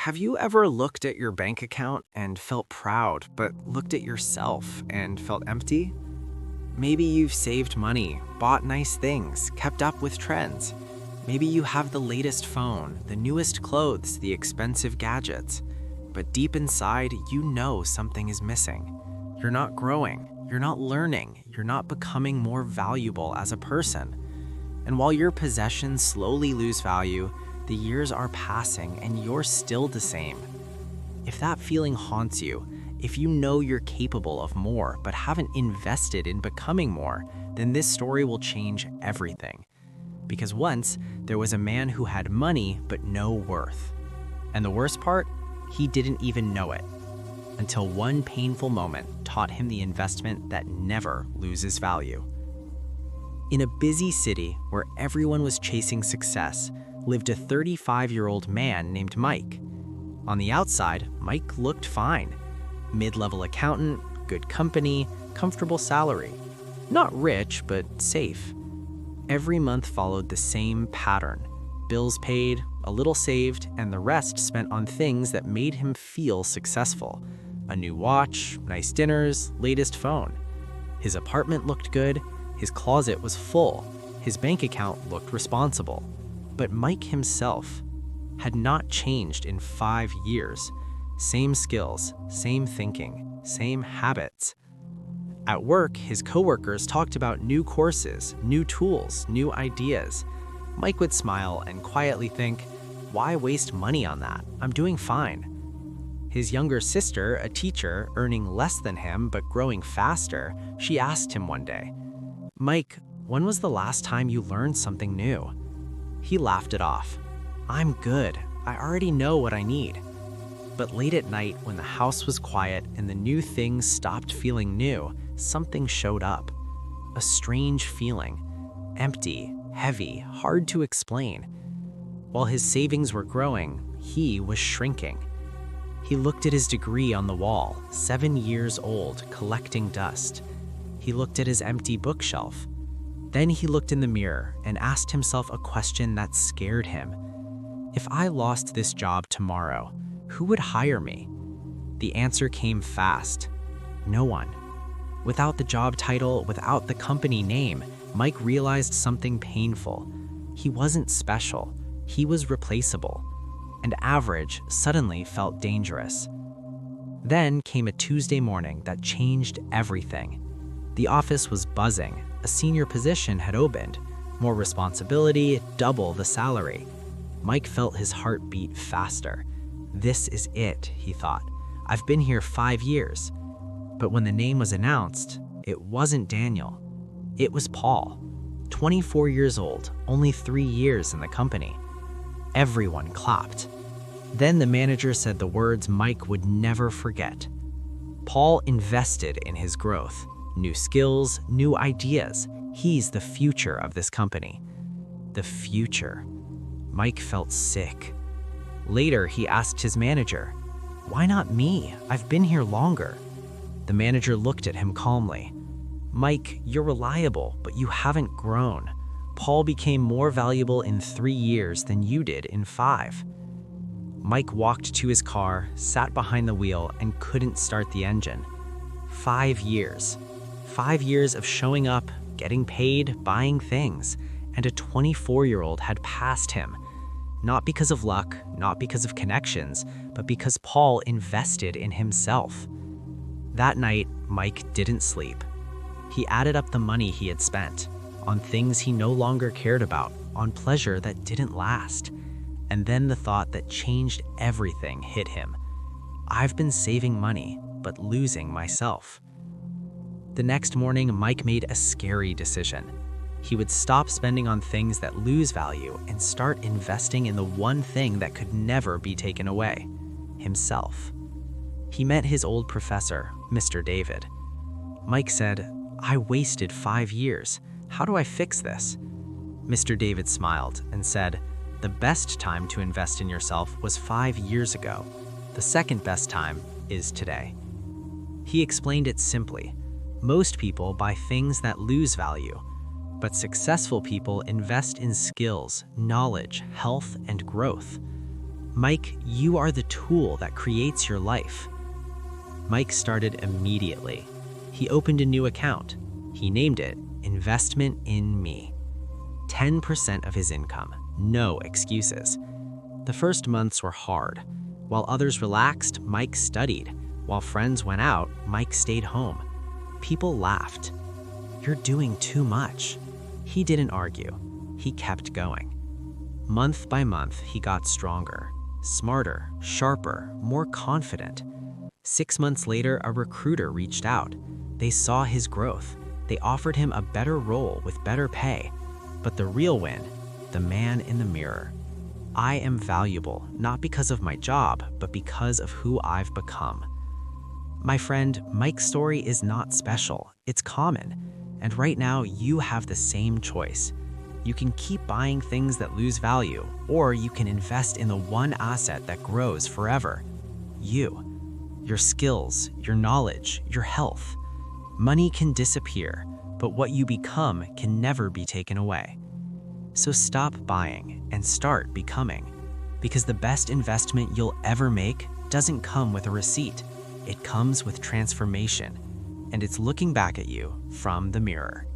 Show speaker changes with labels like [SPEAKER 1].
[SPEAKER 1] Have you ever looked at your bank account and felt proud, but looked at yourself and felt empty? Maybe you've saved money, bought nice things, kept up with trends. Maybe you have the latest phone, the newest clothes, the expensive gadgets. But deep inside, you know something is missing. You're not growing, you're not learning, you're not becoming more valuable as a person. And while your possessions slowly lose value, the years are passing and you're still the same. If that feeling haunts you, if you know you're capable of more but haven't invested in becoming more, then this story will change everything. Because once, there was a man who had money but no worth. And the worst part? He didn't even know it. Until one painful moment taught him the investment that never loses value. In a busy city where everyone was chasing success, lived a 35-year-old man named Mike. On the outside, Mike looked fine. Mid-level accountant, good company, comfortable salary. Not rich, but safe. Every month followed the same pattern. Bills paid, a little saved, and the rest spent on things that made him feel successful. A new watch, nice dinners, latest phone. His apartment looked good, his closet was full, his bank account looked responsible. But Mike himself had not changed in 5 years. Same skills, same thinking, same habits. At work, his coworkers talked about new courses, new tools, new ideas. Mike would smile and quietly think, why waste money on that? I'm doing fine. His younger sister, a teacher, earning less than him but growing faster, she asked him one day, Mike, when was the last time you learned something new? He laughed it off. I'm good. I already know what I need. But late at night, when the house was quiet and the new things stopped feeling new, something showed up. A strange feeling. Empty, heavy, hard to explain. While his savings were growing, he was shrinking. He looked at his degree on the wall, 7 years old, collecting dust. He looked at his empty bookshelf. Then he looked in the mirror and asked himself a question that scared him. If I lost this job tomorrow, who would hire me? The answer came fast. No one. Without the job title, without the company name, Mike realized something painful. He wasn't special. He was replaceable. And average suddenly felt dangerous. Then came a Tuesday morning that changed everything. The office was buzzing. A senior position had opened. More responsibility, double the salary. Mike felt his heart beat faster. This is it, he thought. I've been here 5 years. But when the name was announced, it wasn't Daniel. It was Paul, 24 years old, only 3 years in the company. Everyone clapped. Then the manager said the words Mike would never forget. Paul invested in his growth. New skills, new ideas. He's the future of this company. The future. Mike felt sick. Later, he asked his manager, why not me? I've been here longer. The manager looked at him calmly. Mike, you're reliable, but you haven't grown. Paul became more valuable in 3 years than you did in 5. Mike walked to his car, sat behind the wheel, and couldn't start the engine. 5 years. 5 years of showing up, getting paid, buying things, and a 24-year-old had passed him. Not because of luck, not because of connections, but because Paul invested in himself. That night, Mike didn't sleep. He added up the money he had spent on things he no longer cared about, on pleasure that didn't last. And then the thought that changed everything hit him. I've been saving money, but losing myself. The next morning, Mike made a scary decision. He would stop spending on things that lose value and start investing in the one thing that could never be taken away, himself. He met his old professor, Mr. David. Mike said, I wasted 5 years. How do I fix this? Mr. David smiled and said, the best time to invest in yourself was 5 years ago. The second best time is today. He explained it simply. Most people buy things that lose value, but successful people invest in skills, knowledge, health, and growth. Mike, you are the tool that creates your life. Mike started immediately. He opened a new account. He named it Investment in Me. 10% of his income, no excuses. The first months were hard. While others relaxed, Mike studied. While friends went out, Mike stayed home. People laughed. "You're doing too much." He didn't argue. He kept going. Month by month, he got stronger, smarter, sharper, more confident. 6 months later, a recruiter reached out. They saw his growth. They offered him a better role with better pay. But the real win, the man in the mirror. I am valuable, not because of my job, but because of who I've become. My friend, Mike's story is not special, it's common. And right now, you have the same choice. You can keep buying things that lose value, or you can invest in the one asset that grows forever. You. Your skills, your knowledge, your health. Money can disappear, but what you become can never be taken away. So stop buying and start becoming. Because the best investment you'll ever make doesn't come with a receipt. It comes with transformation. And it's looking back at you from the mirror.